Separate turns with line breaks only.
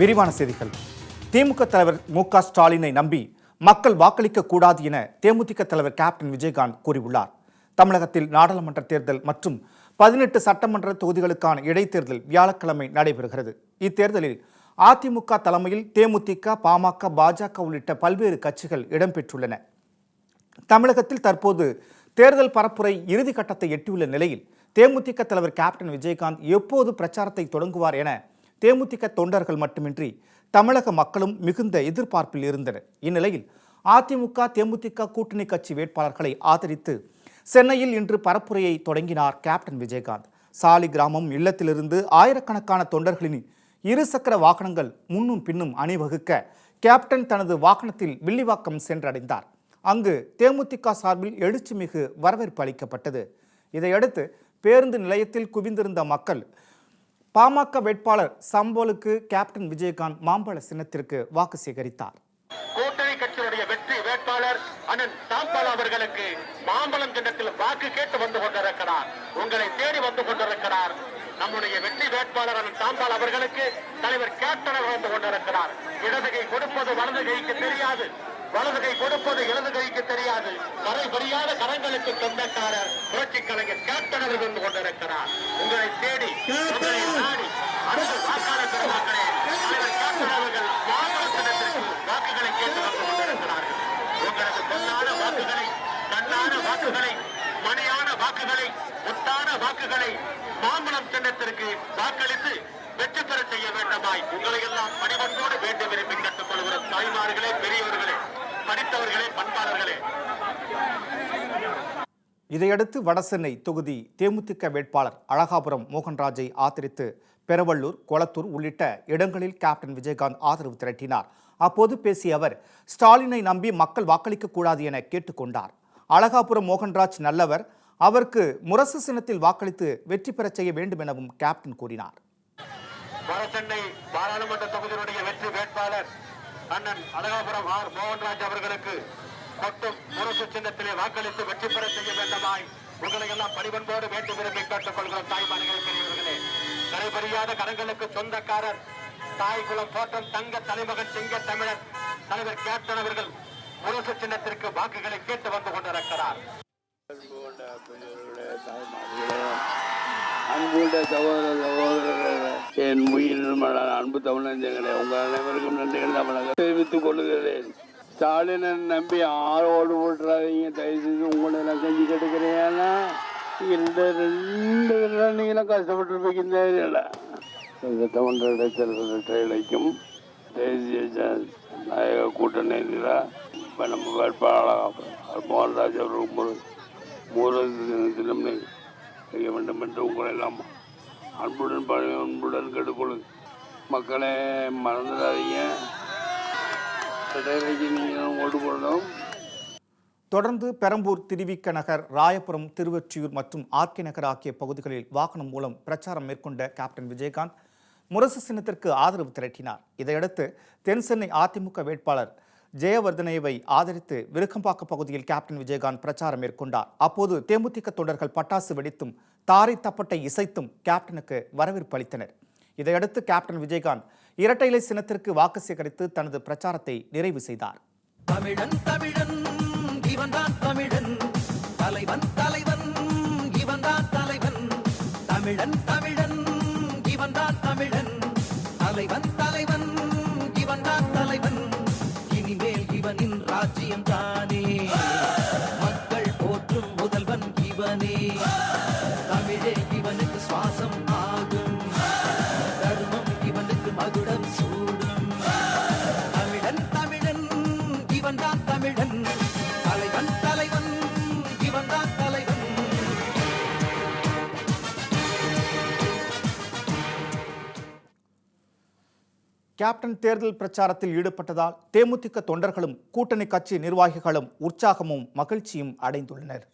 விரிவான செய்திகள். திமுக தலைவர் மு.க. ஸ்டாலினை நம்பி மக்கள் வாக்களிக்க கூடாது என தேமுதிக தலைவர் கேப்டன் விஜயகாந்த் கூறியுள்ளார். தமிழகத்தில் நாடாளுமன்ற தேர்தல் மற்றும் 18 சட்டமன்ற தொகுதிகளுக்கான இடைத்தேர்தல் வியாழக்கிழமை நடைபெறுகிறது. இத்தேர்தலில் அதிமுக தலைமையில் தேமுதிக, பாமக, பாஜக உள்ளிட்ட பல்வேறு கட்சிகள் இடம்பெற்றுள்ளன. தமிழகத்தில் தற்போது தேர்தல் பரப்புரை இறுதி கட்டத்தை எட்டியுள்ள நிலையில் தேமுதிக தலைவர் கேப்டன் விஜயகாந்த் எப்போது பிரச்சாரத்தை தொடங்குவார் என தேமுதிக தொண்டர்கள் மட்டுமின்றி தமிழக மக்களும் மிகுந்த எதிர்பார்ப்பில் இருந்தனர். இந்நிலையில் அதிமுக, தேமுதிக கூட்டணி கட்சி வேட்பாளர்களை ஆதரித்து சென்னையில் இன்று பரப்புரையை தொடங்கினார் கேப்டன் விஜயகாந்த். சாலி கிராமம் இல்லத்திலிருந்து ஆயிரக்கணக்கான தொண்டர்களின் இருசக்கர வாகனங்கள் முன்னும் பின்னும் அணிவகுக்க கேப்டன் தனது வாகனத்தில் வில்லிவாக்கம் சென்றடைந்தார். அங்கு தேமுதிக சார்பில் எழுச்சிமிகு வரவேற்பு அளிக்கப்பட்டது. இதையடுத்து பேருந்து நிலையத்தில் குவிந்திருந்த மக்கள் பாமக வேட்பாளர் சம்போலுக்கு கேப்டன் விஜயகாந்த் மாம்பழ சின்னத்திற்கு வாக்கு சேகரித்தார்.
கூட்டணி கட்சியுடைய வெற்றி வேட்பாளர் அண்ணன் சாம்பல் அவர்களுக்கு மாம்பழம் சின்னத்தில் வாக்கு கேட்டு வந்து கொண்டிருக்கிறார். உங்களை தேடி வந்து கொண்டிருக்கிறார். நம்முடைய வெற்றி வேட்பாளர் அண்ணன் சாம்பல் அவர்களுக்கு தலைவர் கேப்டன் வந்து கொண்டிருக்கிறார். இடது கை கொடுப்பது வலது கைக்கு தெரியாது, வலது கை கொடுப்பது இடது கைக்கு தெரியாது. கரை பறியாத கரங்களுக்கு சொந்தக்காரர் புரட்சி கலைஞர் கேப்டன் அவர்கள் வந்து கொண்டிருக்கிறார். உங்களை தேடி உங்களை நாடி அடுத்த வாக்காளர் பெருமக்களே, தலைவர் கேப்டன் அவர்கள் மாநிலத்தினத்திற்கு வாக்குகளை கேட்டு வந்து கொண்டிருக்கிறார்கள். உங்களது பொன்னான வாக்குகளை, கண்ணான வாக்குகளை, மணியான வாக்குகளை, முத்தான வாக்குகளை மாம்பழம் சின்னத்திற்கு வாக்களித்து வெற்றி பெற செய்ய வேண்டுமாய் உங்களை எல்லாம் பணிவன்போடு வேண்டி விரும்பி கற்றுக்கொள்கிற தாய்மார்களே, பெரியவர்களே, படித்தவர்களே, பண்பாளர்களே.
இதையடுத்து வடசென்னை தொகுதி தேமுதிக வேட்பாளர் அழகாபுரம் மோகன்ராஜை ஆதரித்து பெரவள்ளூர், கொளத்தூர் உள்ளிட்ட இடங்களில் கேப்டன் விஜயகாந்த் ஆதரவு திரட்டினார். அப்போது பேசிய அவர் ஸ்டாலினை நம்பி மக்கள் வாக்களிக்க கூடாது என கேட்டுக்கொண்டார். அழகாபுரம் மோகன்ராஜ் நல்லவர், அவருக்கு முரசு சின்னத்தில் வாக்களித்து வெற்றி பெற செய்ய வேண்டும் எனவும் கேப்டன் கூறினார்.
வடசென்னை பாராளுமன்ற தொகுதியினுடைய வெற்றி வேட்பாளர் அண்ணன் அழகாபுரம் ஆர் மோகன்ராஜ் அவர்களுக்கு மட்டும் முரசு சின்னத்திலே வாக்களித்து வெற்றி பெற செய்ய வேண்டுமாய் உங்களை எல்லாம் பணிவன்போடு வேண்டி விரும்பி கேட்டுக்கொள்கிற தாய்மார்களே, பெரியவர்களே, கரைபறியாத கரங்களுக்கு சொந்தக்காரர், தாய் குலம் தோற்றம் தங்க தலைமகன் சிங்க தமிழர் தலைவர் கேப்டன் அவர்கள் முரசு சின்னத்திற்கு வாக்குகளை கேட்டு வந்து கொண்டிருக்கிறார்.
அன்புள்ள சகோதர சகோதரர்களே, என் உயிர் அன்பு தமிழஞ்சங்களே, உங்கள் அனைவருக்கும் நன்றிகள் தமிழக தெரிவித்துக் கொள்கிறேன். ஸ்டாலினை நம்பி ஆரோடு போட்டுறாதீங்க, தயவு செய்து உங்களை நான் செஞ்சு கேட்டுக்கிறேன். இந்த 2 நீங்களும் கஷ்டப்பட்டு இந்த சட்டமன்ற இடைத்தேர்தல் இழைக்கும் தேசிய ஜனநாயக கூட்டணி நம்ம வேட்பாளர் மோகன்ராஜ் அவர்கள் தினம் செய்ய வேண்டும் என்று உங்களை எல்லாம் அன்புடன் கேட்டுக்கொள்ளு. மக்களே, மறந்துடாதீங்க, நீங்கள் ஓட்டு போடணும்.
தொடர்ந்து பெரம்பூர், திருவிக நகர், ராயபுரம், திருவொற்றியூர் மற்றும் ஆர்கே நகர் ஆகிய பகுதிகளில் வாகனம் மூலம் பிரச்சாரம் மேற்கொண்ட கேப்டன் விஜயகாந்த் முரசு சின்னத்திற்கு ஆதரவு திரட்டினார். இதையடுத்து தென்சென்னை அதிமுக வேட்பாளர் ஜெயவர்தனேவை ஆதரித்து விருகம்பாக்கம் பகுதியில் கேப்டன் விஜயகாந்த் பிரச்சாரம் மேற்கொண்டார். அப்போது தேமுதிக தொண்டர்கள் பட்டாசு வெடித்தும் தாரை தப்பட்டை இசைத்தும் கேப்டனுக்கு வரவேற்பு அளித்தனர். இதையடுத்து கேப்டன் விஜயகாந்த் இரட்டை இலை சின்னத்திற்கு வாக்கு சேகரித்து தனது பிரச்சாரத்தை நிறைவு செய்தார்.
தமிழன் தமிழன் இவன்தான் தமிழன், தலைவன் தலைவன் இவன்தான் தலைவன், தமிழன் தமிழன் இவன்தான் தமிழன், தலைவன் தலைவன் இவன்தான் தலைவன், இனிமேல் இவனின் ராஜ்யம் தானே, மக்கள் போற்றும் முதல்வன் இவனே, தமிழே இவனுக்கு சுவாசம் ஆகும், தர்மம் இவனுக்கு மகுடம் சூடும், தமிழன் தமிழன் இவன்தான் தமிழன், தலைவன் தலைவன் இவன்தான் தலைவன்.
கேப்டன் தேர்தல் பிரச்சாரத்தில் ஈடுபட்டதால் தேமுதிக தொண்டர்களும் கூட்டணி கட்சி நிர்வாகிகளும் உற்சாகமும் மகிழ்ச்சியும் அடைந்துள்ளனர்.